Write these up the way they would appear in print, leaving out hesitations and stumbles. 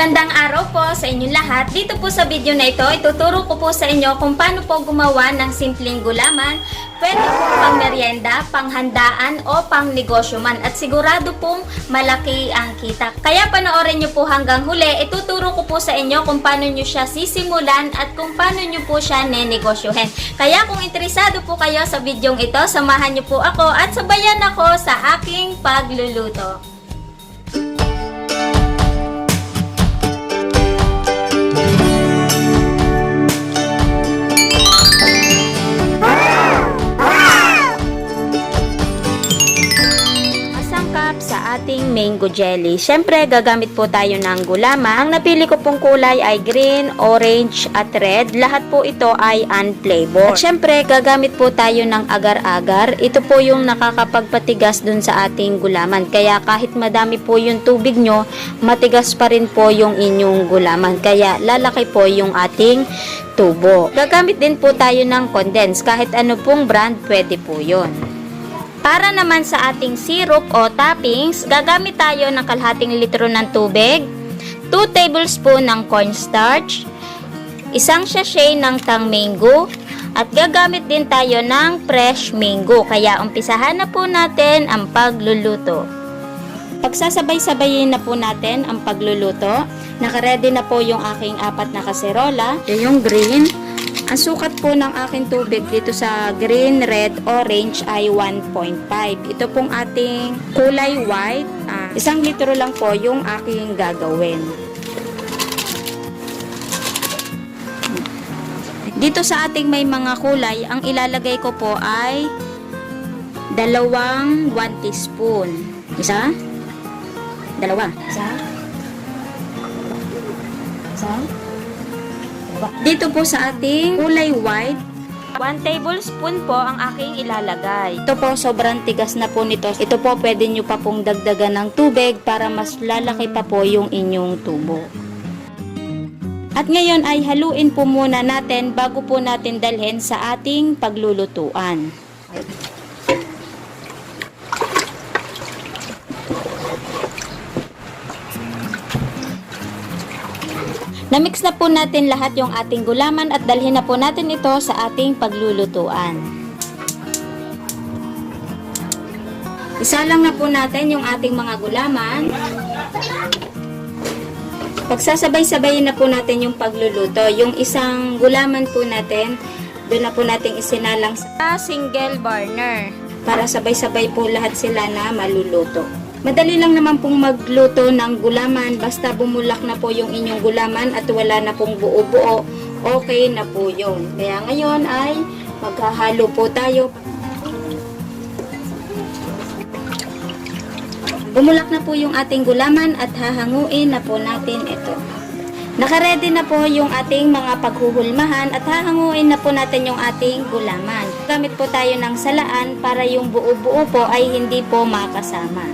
Magandang araw po sa inyong lahat. Dito po sa video na ito, ituturo ko po sa inyo kung paano po gumawa ng simpleng gulaman. Pwede po pang merienda, panghandaan o pang negosyo man. At sigurado pong malaki ang kita. Kaya panoorin nyo po hanggang huli. Ituturo ko po sa inyo kung paano nyo siya sisimulan at kung paano nyo po siya nenegosyohin. Kaya kung interesado po kayo sa videong ito, samahan nyo po ako at sabayan ako sa aking pagluluto. Sa ating mango jelly. Siyempre, gagamit po tayo ng gulaman. Ang napili ko pong kulay ay green, orange, at red. Lahat po ito ay unflavored. At siyempre, gagamit po tayo ng agar-agar. Ito po yung nakakapagpatigas dun sa ating gulaman. Kaya kahit madami po yung tubig nyo, matigas pa rin po yung inyong gulaman. Kaya lalaki po yung ating tubo. Gagamit din po tayo ng condense. Kahit ano pong brand, pwede po yun. Para naman sa ating syrup o toppings, gagamit tayo ng kalahating litro ng tubig, 2 tablespoon ng cornstarch, isang sachet ng tang mango, at gagamit din tayo ng fresh mango. Kaya umpisahan na po natin ang pagluluto. Pagsasabay-sabayin na po natin ang pagluluto. Nakaready na po yung aking 4 na kaserola. Yung green. Ang sukat po ng aking tubig dito sa green, red, orange ay 1.5. Ito pong ating kulay white. 1 litro lang po yung aking gagawin. Dito sa ating may mga kulay, ang ilalagay ko po ay 1 teaspoon. Isa? 2. Isa? Isa? Dito po sa ating kulay white, 1 tablespoon po ang aking ilalagay. Ito po, sobrang tigas na po nito. Ito po, pwede nyo pa pong dagdagan ng tubig para mas lalaki pa po yung inyong tubo. At ngayon ay haluin po muna natin bago po natin dalhin sa ating paglulutuan. Namix na po natin lahat yung ating gulaman at dalhin na po natin ito sa ating paglulutuan. Isa lang na po natin yung ating mga gulaman. Pagsasabay-sabayin na po natin yung pagluluto. Yung isang gulaman po natin, doon na po natin isinalang sa single burner para sabay-sabay po lahat sila na maluluto. Madali lang naman pong magluto ng gulaman, basta bumulak na po yung inyong gulaman at wala na pong buo-buo, okay na po yun. Kaya ngayon ay maghahalo po tayo. Bumulak na po yung ating gulaman at hahanguin na po natin ito. Nakaready na po yung ating mga paghuhulmahan at hahanguin na po natin yung ating gulaman. Gamit po tayo ng salaan para yung buo-buo po ay hindi po makasama.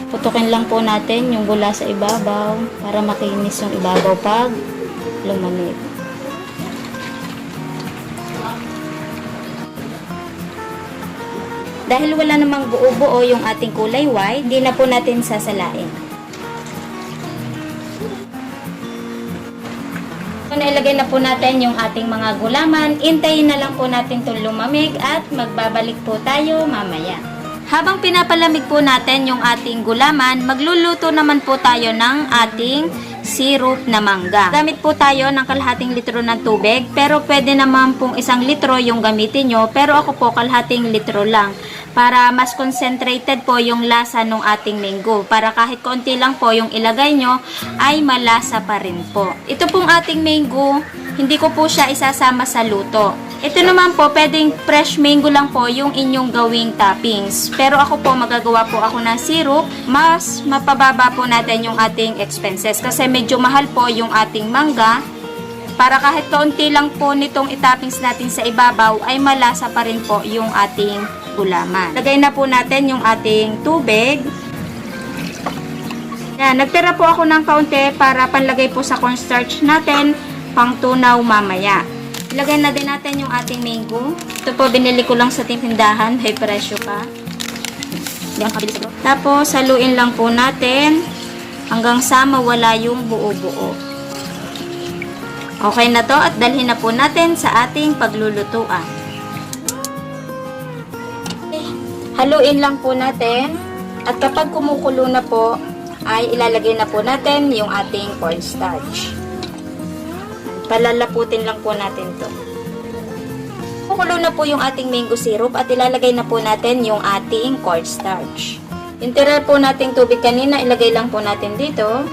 Putukin lang po natin yung gula sa ibabaw para makinis yung ibabaw pag lumanit. Dahil wala namang buo-buo yung ating kulay white, hindi na po natin sasalain. Nailagay na po natin yung ating mga gulaman. Intayin na lang po natin itong lumamig at magbabalik po tayo mamaya. Habang pinapalamig po natin yung ating gulaman, magluluto naman po tayo ng ating syrup na mangga. Gamit po tayo ng kalahating litro ng tubig, pero pwede naman pong 1 litro yung gamitin nyo, pero ako po kalahating litro lang. Para mas concentrated po yung lasa ng ating mango. Para kahit konti lang po yung ilagay nyo, ay malasa pa rin po. Ito pong ating mango, hindi ko po siya isasama sa luto. Ito naman po, pwedeng fresh mango lang po yung inyong gawing toppings. Pero ako po, magagawa po ako ng syrup. Mas mapababa po natin yung ating expenses. Kasi medyo mahal po yung ating mangga. Para kahit kaunti lang po nitong itoppings natin sa ibabaw, ay malasa pa rin po yung ating gulaman. Lagay na po natin yung ating tubig. Yan, nagtira po ako ng kaunti para panlagay po sa cornstarch natin, pang tunaw mamaya. Ilagay na din natin yung ating mango. Ito po, binili ko lang sa tindahan. May presyo pa. Yan, kabilis ito. Tapos, haluin lang po natin hanggang sa mawala yung buo-buo. Okay na to at dalhin na po natin sa ating paglulutuan. Haluin lang po natin at kapag kumukulo na po, ay ilalagay na po natin yung ating cornstarch. Palalaputin lang po natin to. Kumukulo na po yung ating mango syrup at ilalagay na po natin yung ating cornstarch. Yung tira po nating tubig kanina, ilagay lang po natin dito.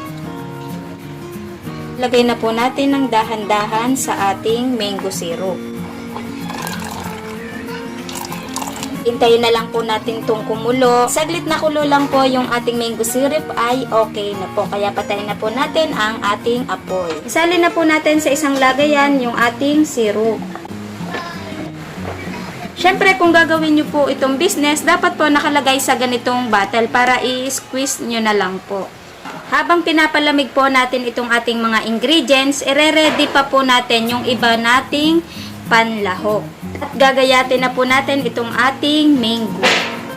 Ilagay na po natin ng dahan-dahan sa ating mango syrup. Hintayin na lang po natin itong kumulo. Saglit na kulo lang po yung ating mango syrup ay okay na po. Kaya patayin na po natin ang ating apoy. Isalin na po natin sa isang lagayan yung ating syrup. Siyempre, kung gagawin nyo po itong business, dapat po nakalagay sa ganitong bottle para i-squeeze nyo na lang po. Habang pinapalamig po natin itong ating mga ingredients, ire-ready pa po natin yung iba nating panlahok. At gagayatin na po natin itong ating mango.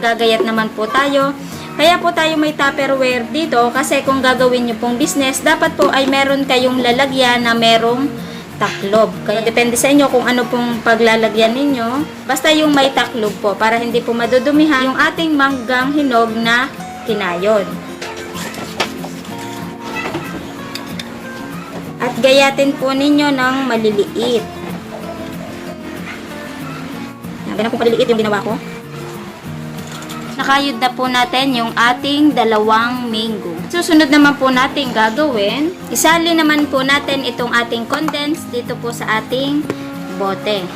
Gagayat naman po tayo. Kaya po tayo may Tupperware dito kasi kung gagawin nyo pong business, dapat po ay meron kayong lalagyan na merong taklob. Kaya depende sa inyo kung ano pong paglalagyan ninyo. Basta yung may taklob po para hindi po madudumihan yung ating manggang hinog na kinayon. At gayatin po ninyo ng maliliit. Ganun po maliliit yung ginawa ko. Nakayod na po natin yung ating dalawang mango. Susunod naman po natin gagawin, isali naman po natin itong ating condense dito po sa ating bote.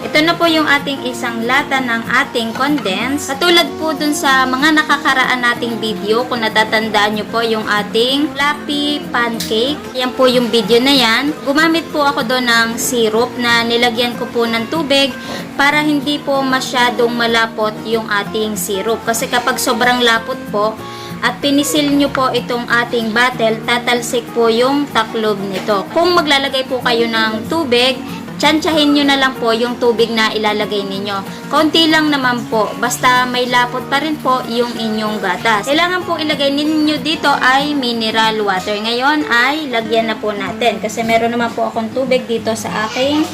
Ito na po yung ating isang lata ng ating condense. Katulad po dun sa mga nakakaraan nating video, kung natatandaan nyo po yung ating fluffy pancake. Yan po yung video na yan. Gumamit po ako doon ng syrup na nilagyan ko po ng tubig para hindi po masyadong malapot yung ating syrup. Kasi kapag sobrang lapot po at pinisil nyo po itong ating bottle, tatalsik po yung taklob nito. Kung maglalagay po kayo ng tubig, tsansyahin nyo na lang po yung tubig na ilalagay ninyo. Konti lang naman po, basta may lapot pa rin po yung inyong gatas. Kailangan po ilagay ninyo dito ay mineral water. Ngayon ay lagyan na po natin kasi meron naman po akong tubig dito sa aking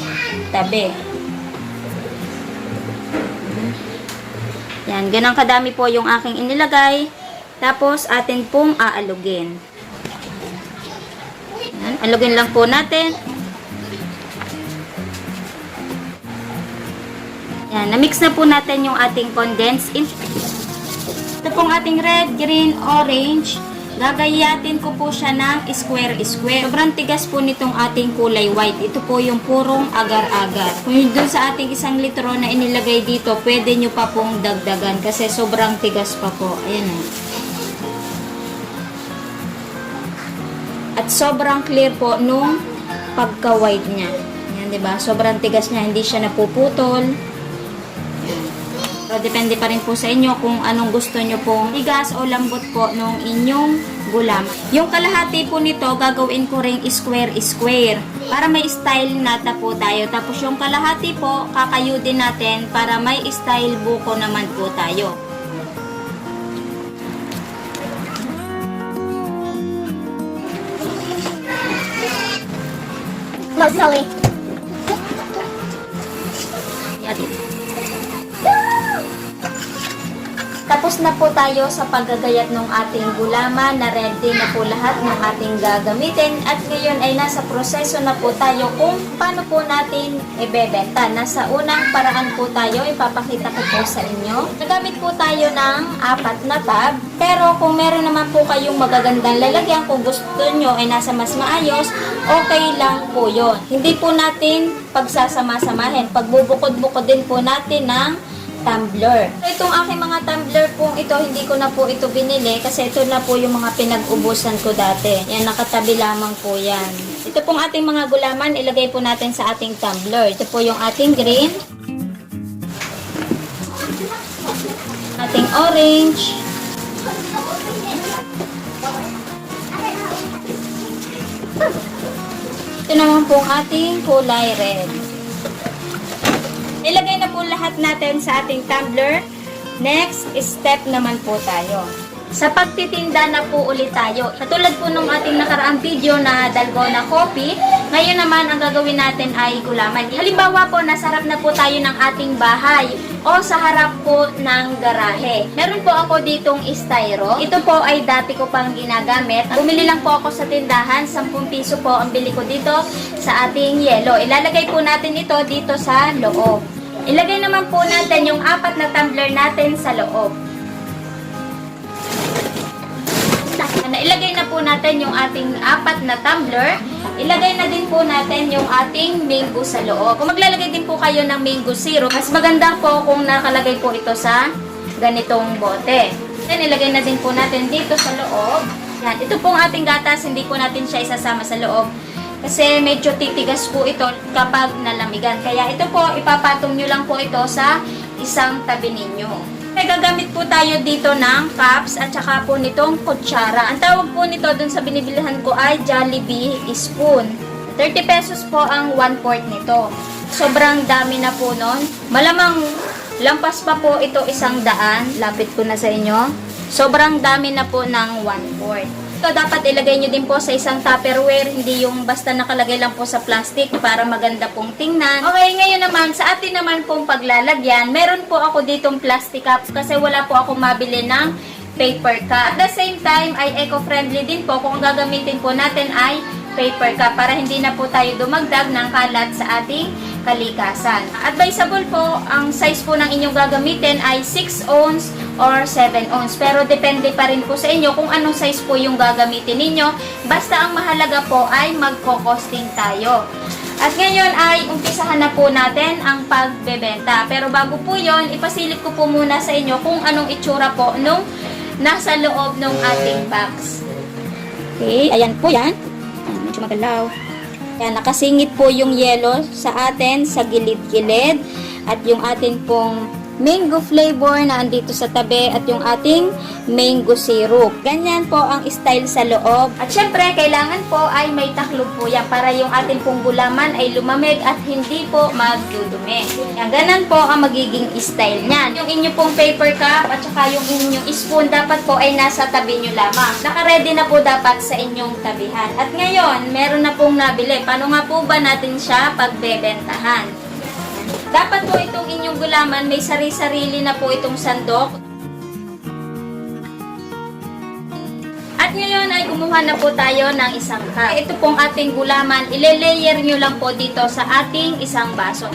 tabi. Yan, ganang kadami po yung aking inilagay. Tapos atin pong aalugin. Yan, alugin lang po natin. Yan, na-mix na po natin yung ating condensed ink. Ito pong ating red, green, orange. Gagayatin ko po siya ng square-square. Sobrang tigas po nitong ating kulay white. Ito po yung purong agar-agar. Kung yun dun sa ating 1 litro na inilagay dito, pwede nyo pa pong dagdagan kasi sobrang tigas pa po. Ayan o. At sobrang clear po nung pagka-white niya. Ayan, diba? Sobrang tigas niya. Hindi siya napuputol. So, depende pa rin po sa inyo kung anong gusto nyo pong tigas o lambot po nung inyong gulam. Yung kalahati po nito, gagawin ko ring square-square para may style nata po tayo. Tapos yung kalahati po, kakayudin natin para may style buko naman po tayo. Mostly. Tapos na po tayo sa paggagayat ng ating gulaman na ready na po lahat ng ating gagamitin at ngayon ay nasa proseso na po tayo kung paano po natin ibebenta. Nasa unang paraan po tayo, ipapakita ko po sa inyo. Nagamit po tayo ng 4 na tab, pero kung meron naman po kayong magagandang lalagyan, kung gusto nyo ay nasa mas maayos, okay lang po yon. Hindi po natin pagsasama-samahin. Pagbubukod-bukod din po natin ng tumbler. So, itong aking mga tumbler pong ito, hindi ko na po ito binili kasi ito na po yung mga pinag-ubusan ko dati. Yan, nakatabi lamang po yan. Ito pong ating mga gulaman, ilagay po natin sa ating tumbler. Ito po yung ating green, ating orange, ito naman po ating kulay red. Ilagay na po lahat natin sa ating tumbler. Next step naman po tayo. Sa pagtitinda na po ulit tayo. Katulad po nung ating nakaraang video na dalgona coffee, ngayon naman ang gagawin natin ay gulaman. Halimbawa po, nasa harap na po tayo ng ating bahay o sa harap po ng garahe. Meron po ako ditong styro. Ito po ay dati ko pang ginagamit. Bumili lang po ako sa tindahan, 10 piso po ang bili ko dito sa ating yelo. Ilalagay po natin ito dito sa loob. Ilagay naman po natin yung 4 na tumbler natin sa loob. Ilagay na po natin yung ating 4 na tumbler. Ilagay na din po natin yung ating mango sa loob. Kung maglalagay din po kayo ng mango syrup, mas maganda po kung nakalagay po ito sa ganitong bote. Then, ilagay na din po natin dito sa loob. Yan. Ito pong ating gatas, hindi po natin siya isasama sa loob. Kasi medyo titigas po ito kapag nalamigan. Kaya ito po, ipapatong nyo lang po ito sa isang tabi ninyo. May gagamit po tayo dito ng cups at saka po nitong kutsara. Ang tawag po nito dun sa binibilihan ko ay Jollibee spoon. 30 pesos po ang 1/4 nito. Sobrang dami na po nun. Malamang lampas pa po ito 100. Lapit ko na sa inyo. Sobrang dami na po ng 1/4. Ito dapat ilagay nyo din po sa isang Tupperware, hindi yung basta nakalagay lang po sa plastic para maganda pong tingnan. Okay, ngayon naman, sa atin naman pong paglalagyan, meron po ako ditong plastic cups kasi wala po ako mabili ng paper cup. At the same time, ay eco-friendly din po kung gagamitin po natin ay paper cup para hindi na po tayo dumagdag ng kalat sa ating kalikasan. Advisable po, ang size po ng inyong gagamitin ay 6 ounce or 7 ounce. Pero depende pa rin po sa inyo kung anong size po yung gagamitin ninyo. Basta ang mahalaga po ay magko-costing tayo. At ngayon ay umpisahan na po natin ang pagbebenta. Pero bago po yon, ipasilip ko po muna sa inyo kung anong itsura po nung nasa loob ng ating box. Okay, ayan po yan. Ayan, medyo magalaw. Yan, nakasingit po yung yelo sa atin sa gilid-gilid. At yung atin pong mango flavor na andito sa tabi at yung ating mango syrup. Ganyan po ang style sa loob. At syempre, kailangan po ay may taklob po yan para yung ating pong gulaman ay lumamig at hindi po magdudumi. Yan, ganun po ang magiging style niyan. Yung inyo pong paper cup at saka yung inyong spoon dapat po ay nasa tabi nyo lamang. Naka-ready na po dapat sa inyong tabihan. At ngayon, meron na pong nabili. Paano nga po ba natin siya pagbebentahan? Dapat po itong inyong gulaman, may sari-sarili na po itong sandok. At ngayon ay kumuha na po tayo ng isang cup. Ito pong ating gulaman, ile-layer nyo lang po dito sa ating isang baso.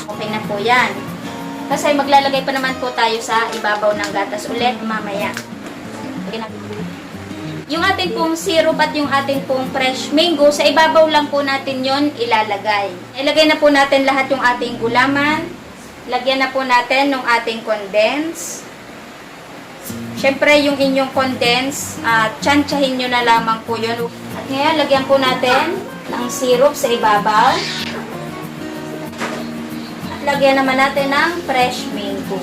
Okay na po yan. Kasi maglalagay pa naman po tayo sa ibabaw ng gatas ulit mamaya. Okay na. Yung ating pong syrup at yung ating pong fresh mango, sa ibabaw lang po natin yon ilalagay. Ilagay na po natin lahat yung ating gulaman. Lagyan na po natin ng ating condense. Siyempre, yung inyong condense, tsansyahin nyo na lamang po yun. At ngayon, lagyan po natin ng syrup sa ibabaw. At lagyan naman natin ng fresh mango.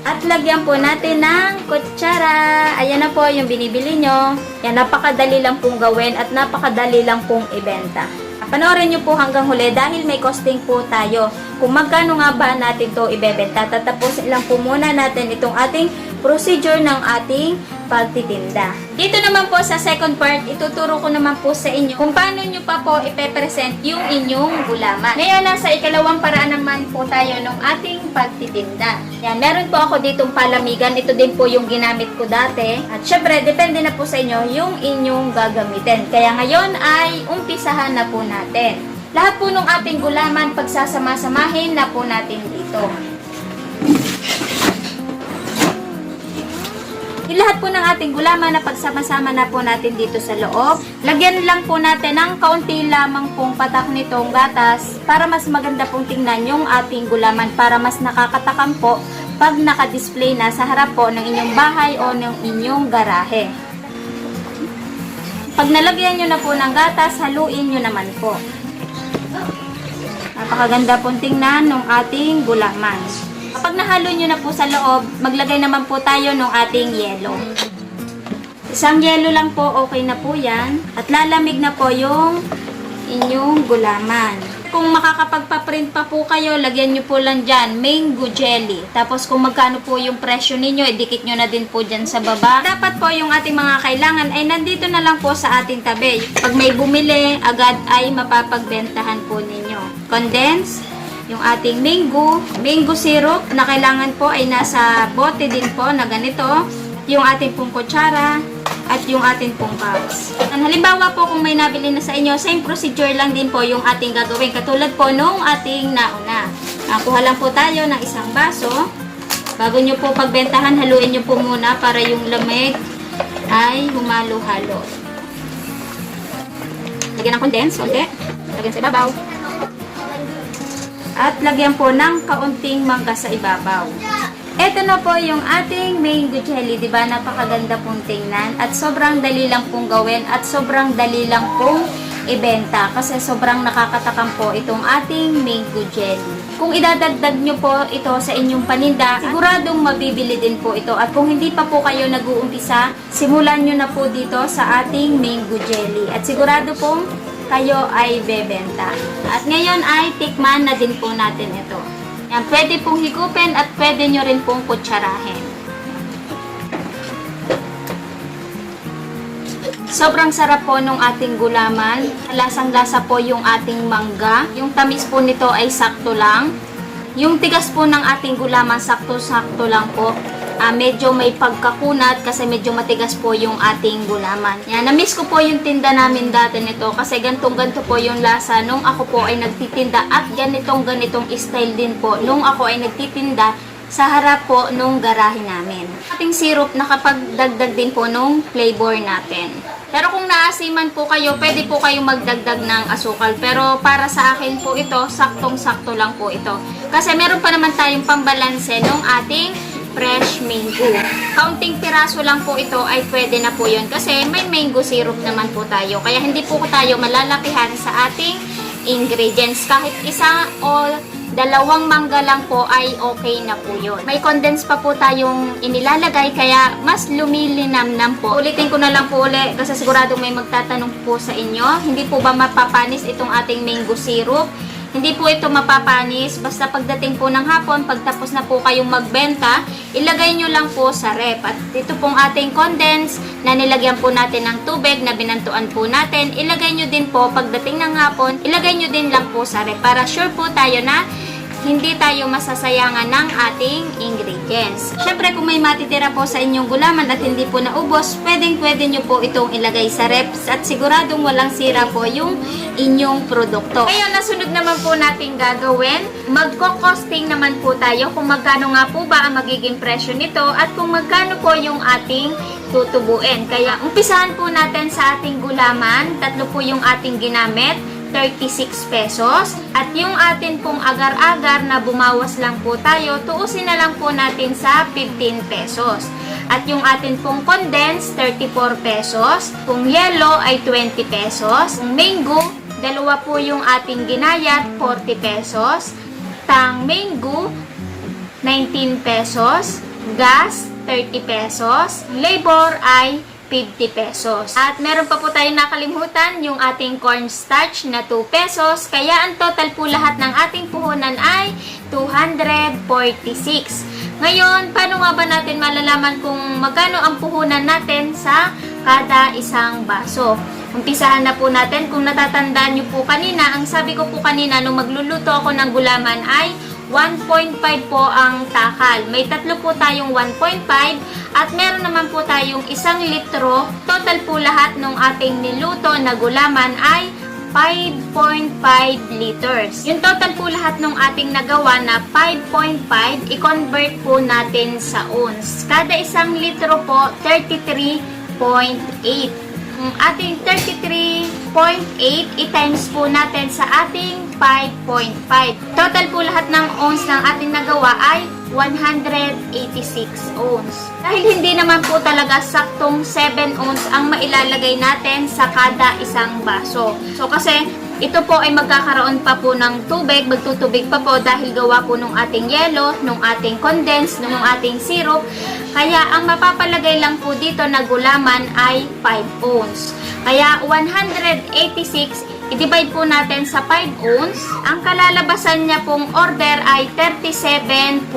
At lagyan po natin ng kutsara. Ayan na po yung binibili nyo. Yan, napakadali lang pong gawin at napakadali lang pong ibenta. Panoorin nyo po hanggang huli dahil may costing po tayo. Kung magkano nga ba natin to ibebenta. Tatapusin lang po muna natin itong ating procedure ng ating pagtitinda. Dito naman po sa second part, ituturo ko naman po sa inyo kung paano nyo pa po ipepresent yung inyong gulaman. Ngayon, nasa ikalawang paraan naman po tayo ng ating pagtitinda. Yan, meron po ako ditong palamigan. Ito din po yung ginamit ko dati. At syempre, depende na po sa inyo yung inyong gagamitin. Kaya ngayon ay umpisahan na po natin. Lahat po ng ating gulaman, pagsasama-samahin na po natin dito. Lahat po ng ating gulaman na pagsama-sama na po natin dito sa loob. Lagyan lang po natin ng kaunti lamang pong patak nitong gatas para mas maganda pong tingnan yung ating gulaman, para mas nakakatakam po pag naka-display na sa harap po ng inyong bahay o ng inyong garahe. Pag nalagyan nyo na po ng gatas, haluin nyo naman po. Napakaganda pong tingnan ng ating gulaman. Kapag nahalo nyo na po sa loob, maglagay naman po tayo ng ating yelo. Isang yelo lang po, okay na po yan. At lalamig na po yung inyong gulaman. Kung makakapagpa-print pa po kayo, lagyan nyo po lang dyan, mango jelly. Tapos kung magkano po yung presyo ninyo, idikit nyo na din po dyan sa baba. Dapat po yung ating mga kailangan ay nandito na lang po sa ating tabi. Pag may bumili, agad ay mapapagbentahan po ninyo. Condense, yung ating mango syrup na kailangan po ay nasa bote din po na ganito. Yung ating pong kutsara, at yung ating pong cups. Halimbawa po kung may nabili na sa inyo, same procedure lang din po yung ating gagawin. Katulad po nung ating nauna. Kuha lang po tayo ng isang baso. Bago nyo po pagbentahan, haluin nyo po muna para yung lamig ay humalo-halo. Lagyan ng condense, ulit. Lagyan sa ibabaw. At lagyan po ng kaunting mangga sa ibabaw. Ito na po yung ating mango jelly, di ba? Napakaganda pong tingnan at sobrang dali lang pong gawin at sobrang dali lang pong ibenta kasi sobrang nakakatakam po itong ating mango jelly. Kung idadagdag nyo po ito sa inyong paninda, siguradong mabibili din po ito. At kung hindi pa po kayo nag-uumpisa, simulan nyo na po dito sa ating mango jelly. At sigurado pong kayo ay bebenta. At ngayon ay tikman na din po natin ito. Yan, pwede pong higupin at pwede nyo rin pong kutsarahin. Sobrang sarap po nung ating gulaman. Lasang-lasa po yung ating mangga. Yung tamis po nito ay sakto lang. Yung tigas po ng ating gulaman, sakto-sakto lang po. Medyo may pagkakunat kasi medyo matigas po yung ating gulaman. Yan, na-miss ko po yung tinda namin dati nito kasi gantong-ganto po yung lasa nung ako po ay nagtitinda at ganitong-ganitong style din po nung ako ay nagtitinda sa harap po nung garahe namin. Ating syrup nakapagdagdag din po nung flavor natin. Pero kung naasiman po kayo, pwede po kayong magdagdag ng asukal. Pero para sa akin po ito, saktong-sakto lang po ito. Kasi meron pa naman tayong pambalanse nung ating fresh mango. Kaunting piraso lang po ito ay pwede na po yun kasi may mango syrup naman po tayo. Kaya hindi po tayo malalakihan sa ating ingredients. Kahit isa o dalawang mangga lang po ay okay na po yun. May condense pa po tayong inilalagay kaya mas lumilinamnam po. Ulitin ko na lang po ulit kasi sigurado may magtatanong po sa inyo. Hindi po ba mapapanis itong ating mango syrup? Hindi po ito mapapanis, basta pagdating po ng hapon, pagtapos na po kayong magbenta, ilagay nyo lang po sa rep. At ito pong ating condense na nilagyan po natin ng tubig na binantuan po natin, ilagay nyo din po pagdating ng hapon, ilagay nyo din lang po sa rep para sure po tayo na hindi tayo masasayangan ng ating ingredients. Siyempre, kung may matitira po sa inyong gulaman at hindi po naubos, pwede nyo po itong ilagay sa reps at siguradong walang sira po yung inyong produkto. Ngayon, nasunod naman po natin gagawin. Magko-costing naman po tayo kung magkano nga po ba ang magiging presyo nito at kung magkano po yung ating tutubuin. Kaya, umpisahan po natin sa ating gulaman. Tatlo po yung ating ginamit. 36 pesos. At yung atin pong agar-agar na bumawas lang po tayo, tuusin na lang po natin sa 15 pesos. At yung atin pong condense, 34 pesos. Kung yellow ay 20 pesos. Kung mango, dalawa po yung ating ginayat, 40 pesos. Tang mango, 19 pesos. Gas, 30 pesos. Labor ay 50 pesos. At meron pa po tayong nakalimutan, yung ating cornstarch na 2 pesos. Kaya ang total po lahat ng ating puhunan ay 246. Ngayon, paano nga ba natin malalaman kung magkano ang puhunan natin sa kada isang baso? Umpisahan na po natin. Kung natatandaan nyo po kanina, ang sabi ko po kanina nung magluluto ako ng gulaman ay 1.5 po ang takal. May tatlo po tayong 1.5 at meron naman po tayong 1 litro. Total po lahat ng ating niluto na gulaman ay 5.5 liters. Yung total po lahat ng ating nagawa na 5.5, i-convert po natin sa ounce. Kada 1 litro po, 33.8. Ang ating 33.8, i-times po natin sa ating 5.5. Total po lahat ng ounce ng ating nagawa ay 186 ounce. Dahil hindi naman po talaga saktong 7 ounce ang mailalagay natin sa kada isang baso. So kasi Ito po ay magkakaroon pa po ng tubig, magtutubig pa po dahil gawa po nung ating yelo, nung ating condense, nung ating syrup. Kaya ang mapapalagay lang po dito na gulaman ay 5 ounce. Kaya 186, i-divide po natin sa 5 ounce. Ang kalalabasan niya pong order ay 37.2.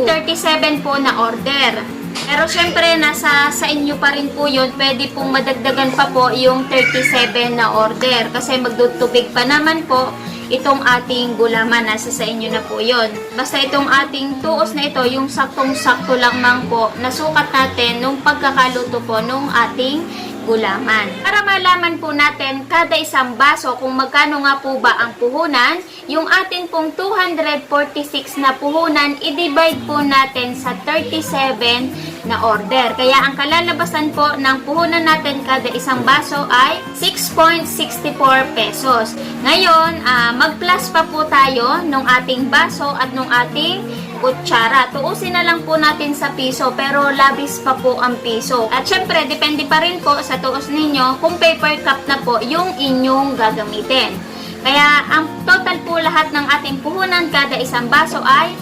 37 po na order. Pero syempre, nasa sa inyo pa rin po yun. Pwede pong madagdagan pa po yung 37 na order. Kasi magdutubig pa naman po itong ating gulaman. Nasa sa inyo na po yun. Basta itong ating tuos na ito, yung saktong-sakto lang mang po, nasukat natin nung pagkakaluto po nung ating gulaman. Para malaman po natin kada isang baso kung magkano nga po ba ang puhunan, yung atin pong 246 na puhunan, i-divide po natin sa 37 na order. Kaya ang kalalabasan po ng puhunan natin kada isang baso ay 6.64 pesos. Ngayon, mag-plus pa po tayo nung ating baso at nung ating kutsara. Tuusin na lang po natin sa piso, pero labis pa po ang piso. At syempre, depende pa rin po sa tuos ninyo kung paper cup na po yung inyong gagamitin. Kaya, ang total po lahat ng ating puhunan kada isang baso ay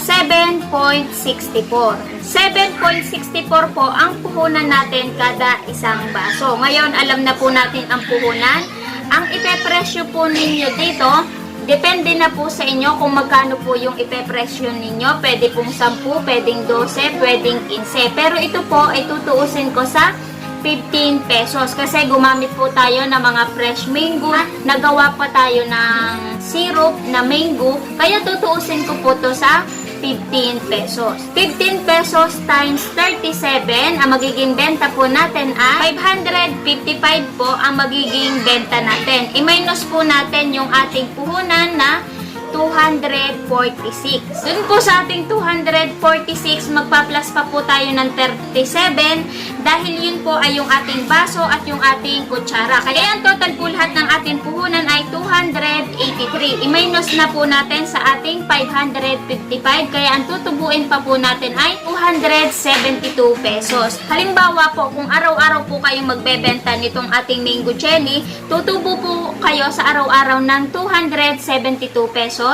7.64. 7.64 po ang puhunan natin kada isang baso. Ngayon, alam na po natin ang puhunan. Ang ipepresyo po ninyo dito, depende na po sa inyo kung magkano po yung ipepresyo ninyo. Pwede pong 10, pwedeng 12, pwedeng 15. Pero ito po ay tutuusin ko sa 15 pesos. Kasi gumamit po tayo ng mga fresh mango. Nagawa pa tayo ng syrup na mango. Kaya tutuusin ko po to sa 15 pesos. 15 pesos times 37, ang magiging benta po natin ay 555 po ang magiging benta natin. I-minus po natin yung ating puhunan na 246. Dun po sa ating 246, magpa-plus pa po tayo ng 37 dahil yun po ay yung ating baso at yung ating kutsara. Kaya ang total po lahat ng ating puhunan ay 283. I-minus na po natin sa ating 555. Kaya ang tutubuin pa po natin ay 272 pesos. Halimbawa po, kung araw-araw po kayong magbebenta nitong ating mango jelly, tutubo po kayo sa araw-araw ng 272 pesos.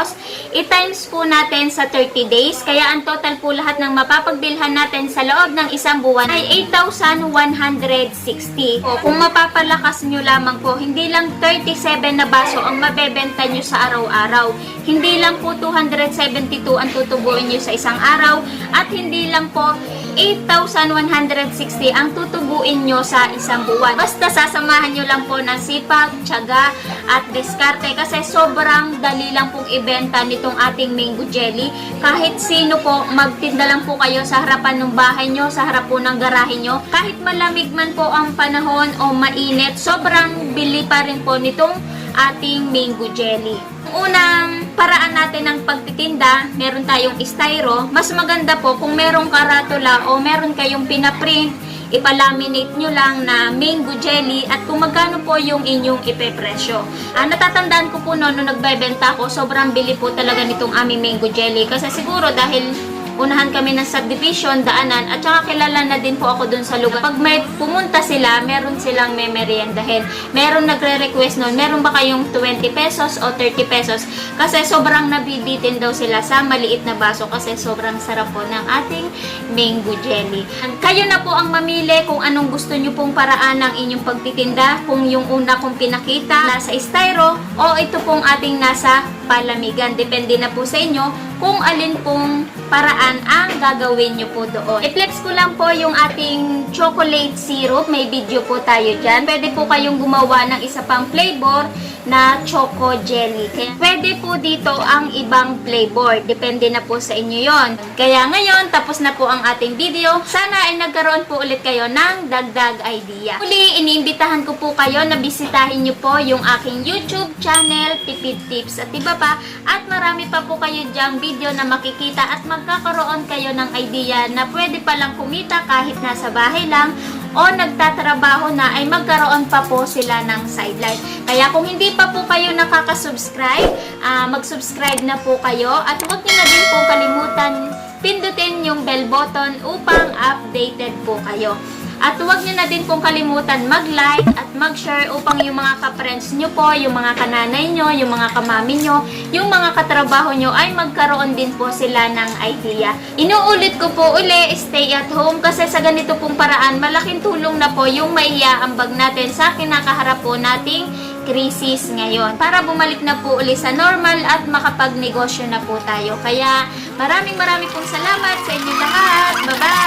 I-times po natin sa 30 days. Kaya ang total po lahat ng mapapagbilhan natin sa loob ng isang buwan ay 8,160. O, kung mapapalakas nyo lamang po, hindi lang 37 na baso ang mabebenta nyo sa araw-araw. Hindi lang po 272 ang tutubuin nyo sa isang araw. At hindi lang po 8,160 ang tutubuin nyo sa isang buwan. Basta sasamahan nyo lang po ng sipag, tiyaga, at diskarte kasi sobrang dali lang pong ibenta nitong ating mango jelly. Kahit sino po, magtinda lang po kayo sa harapan ng bahay nyo, sa harap po ng garahe nyo. Kahit malamig man po ang panahon o mainit, sobrang bili pa rin po nitong ating mango jelly. Unang paraan natin ng pagtitinda, meron tayong styro. Mas maganda po kung merong karatula o meron kayong pinaprint, ipalaminate nyo lang na mango jelly at kung magkano po yung inyong ipepresyo. Natatandaan ko po noon nung nagbebenta ko, sobrang bili po talaga nitong aming mango jelly. Kasi siguro dahil unahan kami ng subdivision, daanan, at saka kilala na din po ako dun sa lugar. Pag may pumunta sila, meron silang memeriendahin. Meron nagre-request nun, meron ba kayong 20 pesos o 30 pesos? Kasi sobrang nabibitin daw sila sa maliit na baso kasi sobrang sarap po ng ating mango jelly. Kayo na po ang mamili kung anong gusto nyo pong paraan ng inyong pagtitinda. Kung yung una kong pinakita, nasa styro, o ito pong ating nasa palamigan. Depende na po sa inyo kung alin pong paraan ang gagawin nyo po doon. I-flex ko lang po yung ating chocolate syrup. May video po tayo dyan. Pwede po kayong gumawa ng isa pang flavor na choco jelly. Kaya pwede po dito ang ibang flavor. Depende na po sa inyo yon. Kaya ngayon, tapos na po ang ating video. Sana ay nagkaroon po ulit kayo ng dagdag idea. Muli, iniimbitahan ko po kayo na bisitahin nyo po yung aking YouTube channel, Tipid Tips at iba pa. At marami pa po kayo dyang video na makikita at magkakaroon kayo ng idea na pwede palang kumita kahit nasa bahay lang o nagtatrabaho na ay magkaroon pa po sila ng sideline. Kaya kung hindi pa po kayo nakaka-subscribe, mag-subscribe na po kayo at huwag niyo na din po kalimutan pindutin yung bell button upang updated po kayo. At huwag nyo na din pong kalimutan mag-like at mag-share upang yung mga ka-friends nyo po, yung mga kananay nyo, yung mga kamami nyo, yung mga katrabaho nyo ay magkaroon din po sila ng idea. Inuulit ko po uli, stay at home kasi sa ganito pong paraan, malaking tulong na po yung maiaambag natin sa kinakaharap po nating krisis ngayon para bumalik na po uli sa normal at makapagnegosyo na po tayo. Kaya maraming pong salamat sa inyo lahat. Bye-bye!